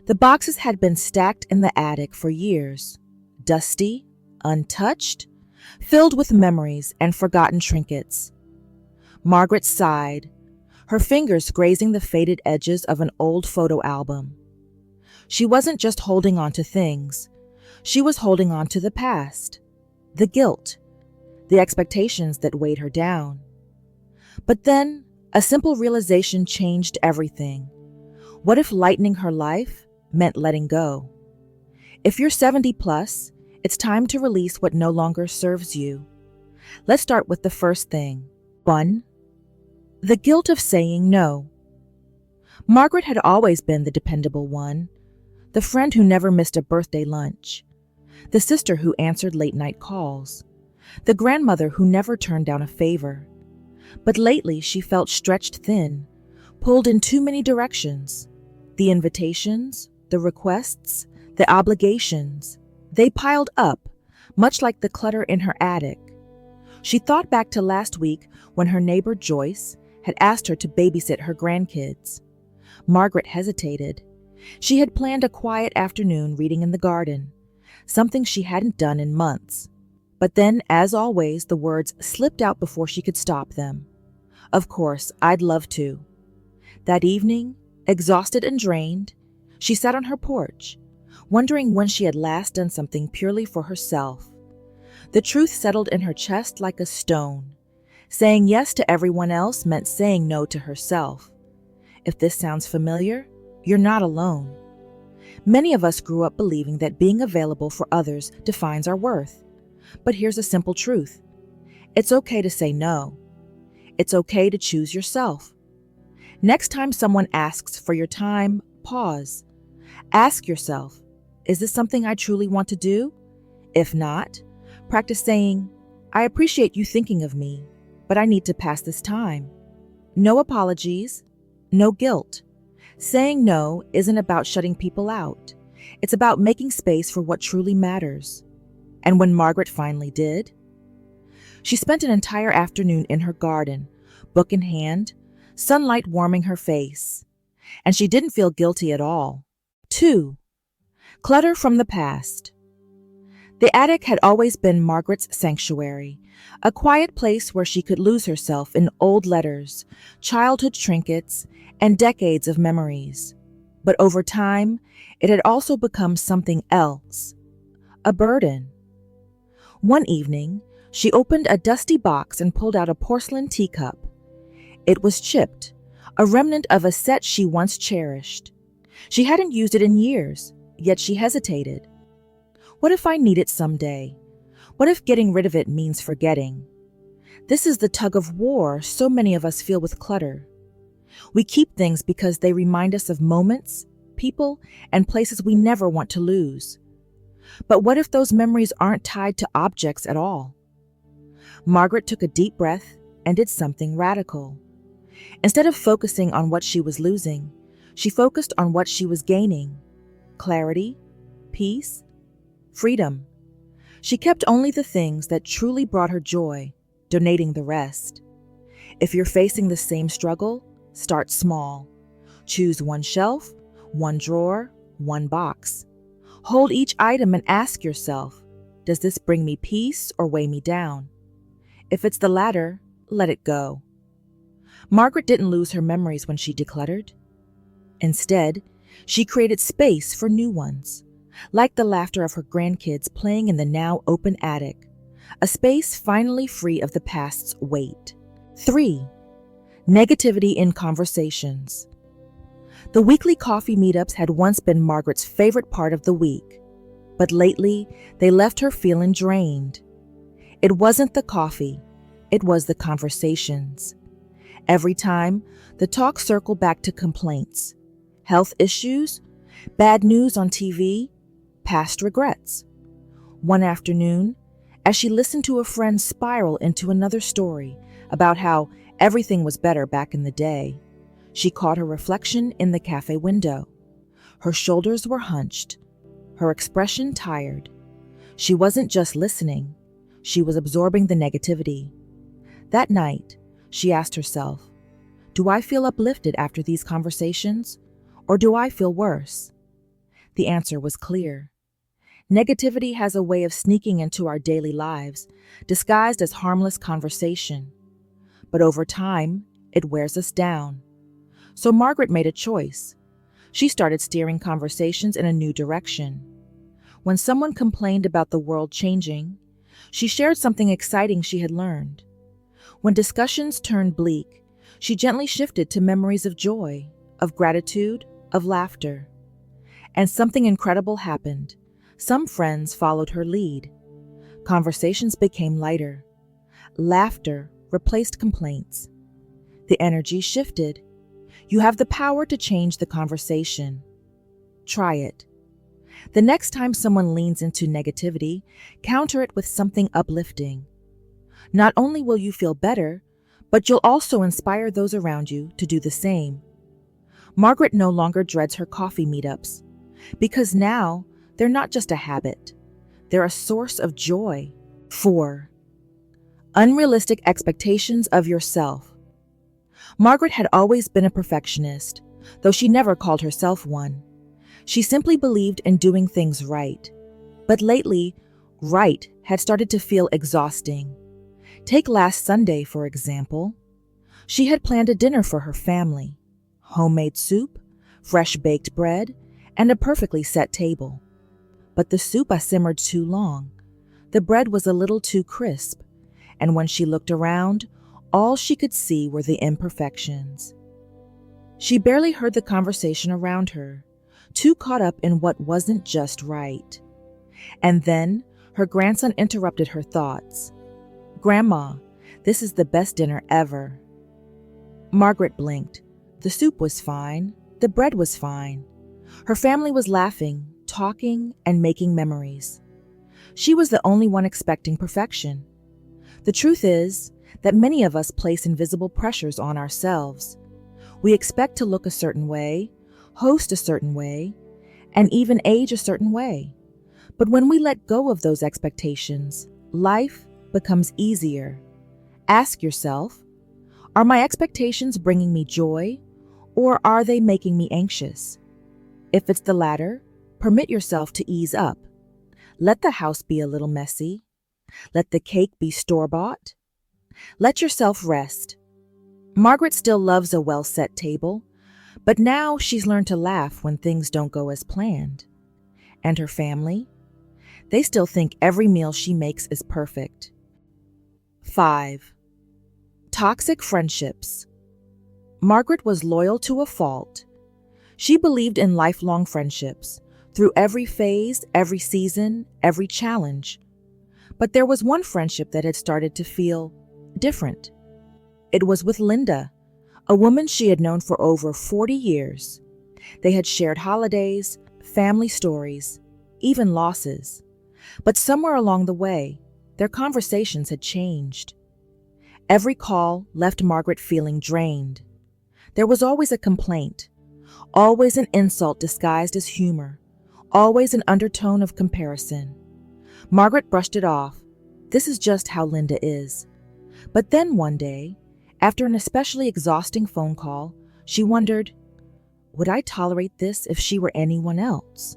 The boxes had been stacked in the attic for years, dusty, untouched, filled with memories and forgotten trinkets. Margaret sighed, her fingers grazing the faded edges of an old photo album. She wasn't just holding on to things, she was holding on to the past, the guilt, the expectations that weighed her down. But then, a simple realization changed everything. What if lightening her life meant letting go? If you're 70 plus, it's time to release what no longer serves you. Let's start with the first thing. 1. The guilt of saying no. Margaret had always been the dependable one, the friend who never missed a birthday lunch, the sister who answered late-night calls, the grandmother who never turned down a favor. But lately she felt stretched thin, pulled in too many directions. The invitations, the requests, the obligations, they piled up, much like the clutter in her attic. She thought back to last week when her neighbor Joyce had asked her to babysit her grandkids. Margaret hesitated. She had planned a quiet afternoon reading in the garden, something she hadn't done in months. But then, as always, the words slipped out before she could stop them. Of course, I'd love to. That evening, exhausted and drained, she sat on her porch, wondering when she had last done something purely for herself. The truth settled in her chest like a stone. Saying yes to everyone else meant saying no to herself. If this sounds familiar, you're not alone. Many of us grew up believing that being available for others defines our worth. But here's a simple truth. It's okay to say no. It's okay to choose yourself. Next time someone asks for your time, pause. Ask yourself, is this something I truly want to do? If not, practice saying, I appreciate you thinking of me, but I need to pass this time. No apologies, no guilt. Saying no isn't about shutting people out. It's about making space for what truly matters. And when Margaret finally did, she spent an entire afternoon in her garden, book in hand, sunlight warming her face. And she didn't feel guilty at all. 2. Clutter from the past. The attic had always been Margaret's sanctuary, a quiet place where she could lose herself in old letters, childhood trinkets, and decades of memories. But over time, it had also become something else, a burden. One evening, she opened a dusty box and pulled out a porcelain teacup. It was chipped, a remnant of a set she once cherished. She hadn't used it in years, yet she hesitated. What if I need it someday? What if getting rid of it means forgetting? This is the tug of war so many of us feel with clutter. We keep things because they remind us of moments, people, and places we never want to lose. But what if those memories aren't tied to objects at all? Margaret took a deep breath and did something radical. Instead of focusing on what she was losing, she focused on what she was gaining: clarity, peace, freedom. She kept only the things that truly brought her joy, donating the rest. If you're facing the same struggle, start small. Choose one shelf, one drawer, one box. Hold each item and ask yourself, does this bring me peace or weigh me down? If it's the latter, let it go. Margaret didn't lose her memories when she decluttered. Instead, she created space for new ones, like the laughter of her grandkids playing in the now open attic, a space finally free of the past's weight. 3. Negativity in conversations. The weekly coffee meetups had once been Margaret's favorite part of the week, but lately they left her feeling drained. It wasn't the coffee, it was the conversations. Every time, the talk circled back to complaints, health issues, bad news on TV, past regrets. One afternoon, as she listened to a friend spiral into another story about how everything was better back in the day, she caught her reflection in the cafe window. Her shoulders were hunched, her expression tired. She wasn't just listening, she was absorbing the negativity. That night, she asked herself, do I feel uplifted after these conversations, or do I feel worse? The answer was clear. Negativity has a way of sneaking into our daily lives, disguised as harmless conversation. But over time, it wears us down. So Margaret made a choice. She started steering conversations in a new direction. When someone complained about the world changing, she shared something exciting she had learned. When discussions turned bleak, she gently shifted to memories of joy, of gratitude, of laughter. And something incredible happened. Some friends followed her lead. Conversations became lighter. Laughter replaced complaints. The energy shifted. You have the power to change the conversation. Try it. The next time someone leans into negativity, counter it with something uplifting. Not only will you feel better, but you'll also inspire those around you to do the same. Margaret no longer dreads her coffee meetups, because now they're not just a habit, they're a source of joy. 4. Unrealistic expectations of yourself. Margaret had always been a perfectionist, though she never called herself one. She simply believed in doing things right. But lately, right had started to feel exhausting. Take last Sunday, for example. She had planned a dinner for her family. Homemade soup, fresh baked bread, and a perfectly set table. But the soup simmered too long. The bread was a little too crisp, and when she looked around, all she could see were the imperfections. She barely heard the conversation around her, too caught up in what wasn't just right. And then her grandson interrupted her thoughts. "Grandma, this is the best dinner ever." Margaret blinked. The soup was fine. The bread was fine. Her family was laughing, talking, and making memories. She was the only one expecting perfection. The truth is that many of us place invisible pressures on ourselves. We expect to look a certain way, host a certain way, and even age a certain way. But when we let go of those expectations, life becomes easier. Ask yourself, are my expectations bringing me joy, or are they making me anxious? If it's the latter, permit yourself to ease up. Let the house be a little messy. Let the cake be store-bought. Let yourself rest. Margaret still loves a well-set table, but now she's learned to laugh when things don't go as planned. And her family? They still think every meal she makes is perfect. 5. Toxic friendships. Margaret was loyal to a fault. She believed in lifelong friendships, through every phase, every season, every challenge. But there was one friendship that had started to feel different. It was with Linda, a woman she had known for over 40 years. They had shared holidays, family stories, even losses. But somewhere along the way, their conversations had changed. Every call left Margaret feeling drained. There was always a complaint, always an insult disguised as humor, always an undertone of comparison. Margaret brushed it off. This is just how Linda is. But then one day, after an especially exhausting phone call, she wondered, would I tolerate this if she were anyone else?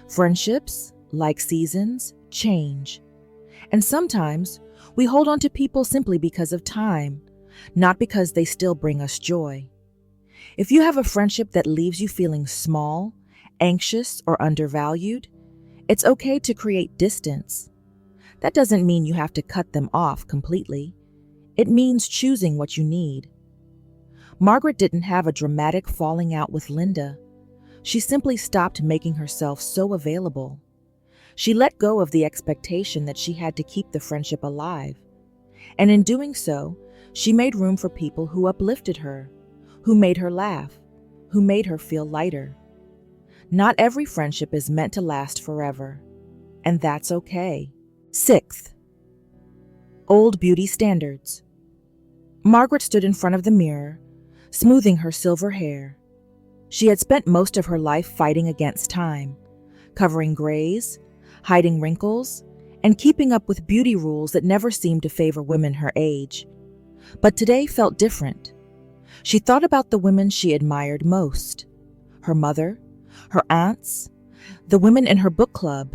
Friendships, like seasons, change. And sometimes we hold on to people simply because of time, not because they still bring us joy. If you have a friendship that leaves you feeling small, anxious, or undervalued, it's okay to create distance. That doesn't mean you have to cut them off completely. It means choosing what you need. Margaret didn't have a dramatic falling out with Linda. She simply stopped making herself so available. She let go of the expectation that she had to keep the friendship alive. And in doing so, she made room for people who uplifted her, who made her laugh, who made her feel lighter. Not every friendship is meant to last forever, and that's okay. 6. Old beauty standards. Margaret stood in front of the mirror, smoothing her silver hair. She had spent most of her life fighting against time, covering grays, hiding wrinkles, and keeping up with beauty rules that never seemed to favor women her age. But today felt different. She thought about the women she admired most. Her mother, her aunts, The women in her book club.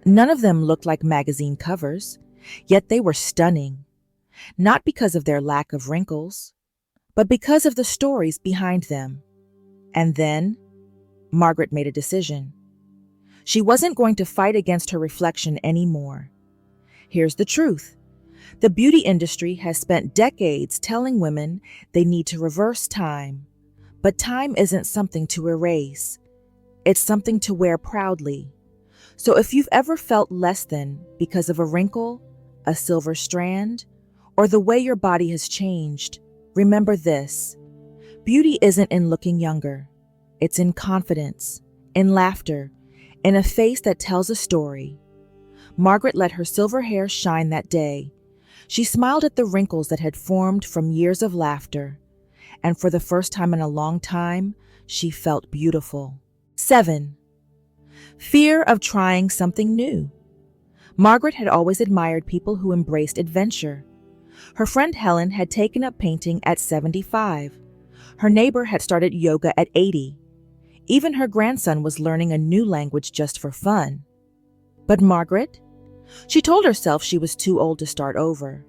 None of them looked like magazine covers, yet they were stunning, not because of their lack of wrinkles, but because of the stories behind them. And then, Margaret made a decision. She wasn't going to fight against her reflection anymore. Here's the truth. The beauty industry has spent decades telling women they need to reverse time. But time isn't something to erase. It's something to wear proudly. So if you've ever felt less than because of a wrinkle, a silver strand, or the way your body has changed, remember this. Beauty isn't in looking younger. It's in confidence, in laughter, in a face that tells a story. Margaret let her silver hair shine that day. She smiled at the wrinkles that had formed from years of laughter, and for the first time in a long time, she felt beautiful. 7. Fear of trying something new. Margaret had always admired people who embraced adventure. Her friend Helen had taken up painting at 75. Her neighbor had started yoga at 80. Even her grandson was learning a new language just for fun. But Margaret? She told herself she was too old to start over.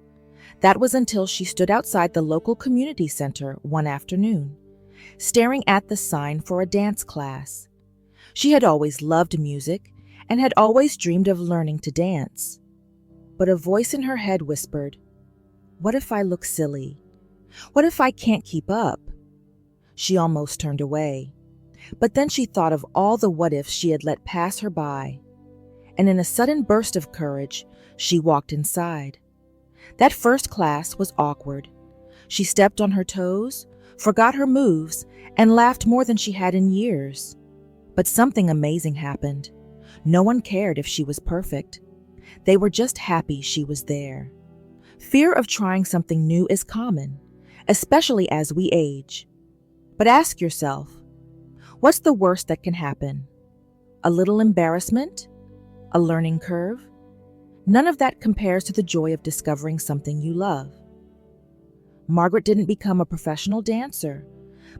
That was until she stood outside the local community center one afternoon, staring at the sign for a dance class. She had always loved music and had always dreamed of learning to dance. But a voice in her head whispered, "What if I look silly? What if I can't keep up?" She almost turned away. But then she thought of all the what-ifs she had let pass her by. And in a sudden burst of courage, she walked inside. That first class was awkward. She stepped on her toes, forgot her moves, and laughed more than she had in years. But something amazing happened. No one cared if she was perfect. They were just happy she was there. Fear of trying something new is common, especially as we age. But ask yourself, what's the worst that can happen? A little embarrassment? A learning curve? None of that compares to the joy of discovering something you love. Margaret didn't become a professional dancer,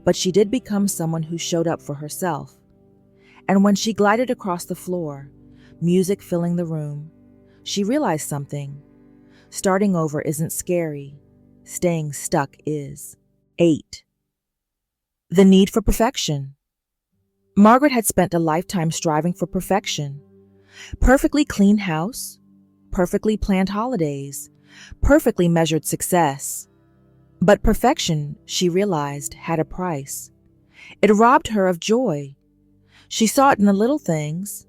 but she did become someone who showed up for herself. And when she glided across the floor, music filling the room, she realized something. Starting over isn't scary. Staying stuck is. 8. The need for perfection. Margaret had spent a lifetime striving for perfection. Perfectly clean house, perfectly planned holidays, perfectly measured success. But perfection, she realized, had a price. It robbed her of joy. She saw it in the little things,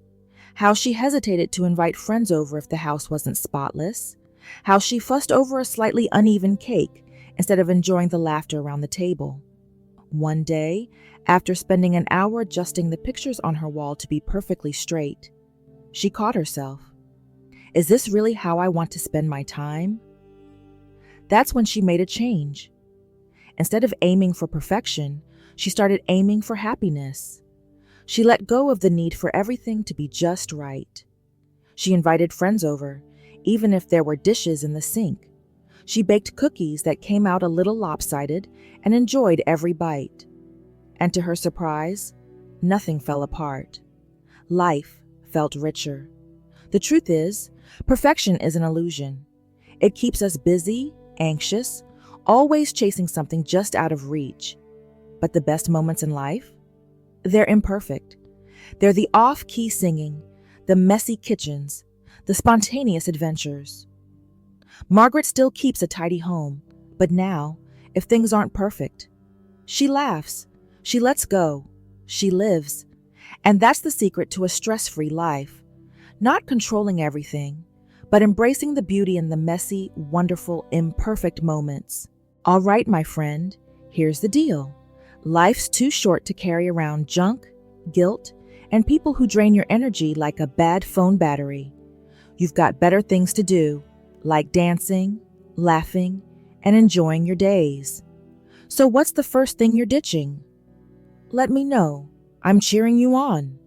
how she hesitated to invite friends over if the house wasn't spotless, how she fussed over a slightly uneven cake instead of enjoying the laughter around the table. One day, after spending an hour adjusting the pictures on her wall to be perfectly straight, she caught herself. Is this really how I want to spend my time? That's when she made a change. Instead of aiming for perfection, she started aiming for happiness. She let go of the need for everything to be just right. She invited friends over, even if there were dishes in the sink. She baked cookies that came out a little lopsided and enjoyed every bite. And to her surprise, nothing fell apart. Life felt richer. The truth is, perfection is an illusion. It keeps us busy, anxious, always chasing something just out of reach. But the best moments in life? They're imperfect. They're the off-key singing, the messy kitchens, the spontaneous adventures. Margaret still keeps a tidy home, but now, if things aren't perfect, she laughs, she lets go, she lives. And that's the secret to a stress-free life. Not controlling everything, but embracing the beauty in the messy, wonderful, imperfect moments. All right, my friend, here's the deal. Life's too short to carry around junk, guilt, and people who drain your energy like a bad phone battery. You've got better things to do, like dancing, laughing, and enjoying your days. So what's the first thing you're ditching? Let me know. I'm cheering you on.